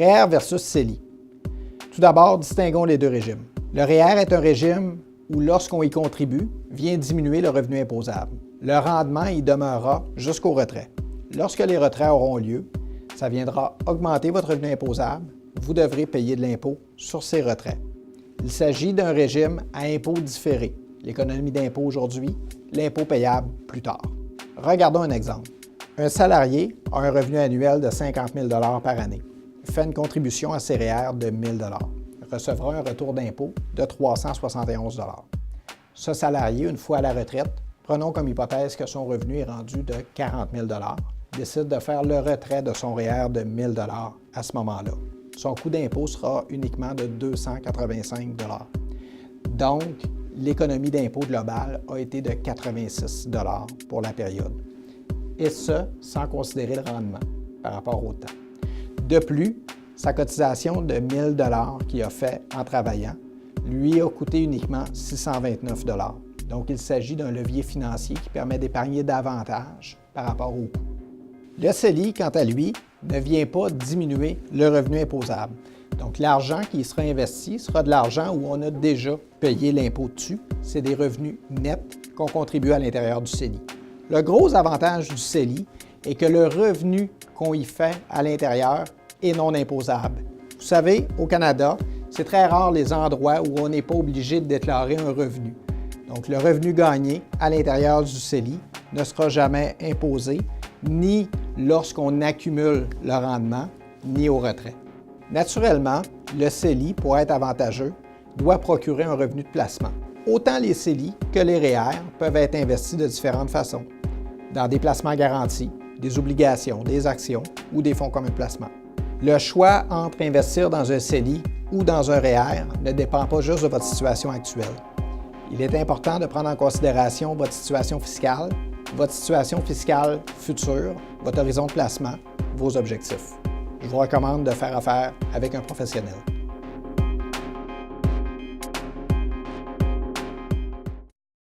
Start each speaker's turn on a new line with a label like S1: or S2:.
S1: REER versus CELI. Tout d'abord, distinguons les deux régimes. Le REER est un régime où, lorsqu'on y contribue, vient diminuer le revenu imposable. Le rendement y demeurera jusqu'au retrait. Lorsque les retraits auront lieu, ça viendra augmenter votre revenu imposable. Vous devrez payer de l'impôt sur ces retraits. Il s'agit d'un régime à impôt différé. L'économie d'impôt aujourd'hui, l'impôt payable plus tard. Regardons un exemple. Un salarié a un revenu annuel de 50 000 par année. Il fait une contribution à ses REER de 1 000 Il recevra un retour d'impôt de 371 Ce salarié, une fois à la retraite, prenons comme hypothèse que son revenu est rendu de 40 000 décide de faire le retrait de son REER de 1 000 à ce moment-là. Son coût d'impôt sera uniquement de 285 Donc, l'économie d'impôt globale a été de 86 pour la période. Et ce, sans considérer le rendement par rapport au temps. De plus, sa cotisation de 1 000 qu'il a fait en travaillant lui a coûté uniquement 629 Donc, il s'agit d'un levier financier qui permet d'épargner davantage par rapport au coût. Le CELI, quant à lui, ne vient pas diminuer le revenu imposable. Donc, l'argent qui sera investi sera de l'argent où on a déjà payé l'impôt dessus. C'est des revenus nets qu'on contribue à l'intérieur du CELI. Le gros avantage du CELI est que le revenu qu'on y fait à l'intérieur est non imposable. Vous savez, au Canada, c'est très rare les endroits où on n'est pas obligé de déclarer un revenu. Donc, le revenu gagné à l'intérieur du CELI ne sera jamais imposé, ni lorsqu'on accumule le rendement, ni au retrait. Naturellement, le CELI, pour être avantageux, doit procurer un revenu de placement. Autant les CELI que les REER peuvent être investis de différentes façons, dans des placements garantis, des obligations, des actions ou des fonds communs de placement. Le choix entre investir dans un CELI ou dans un REER ne dépend pas juste de votre situation actuelle. Il est important de prendre en considération votre situation fiscale future, votre horizon de placement, vos objectifs. Je vous recommande de faire affaire avec un professionnel.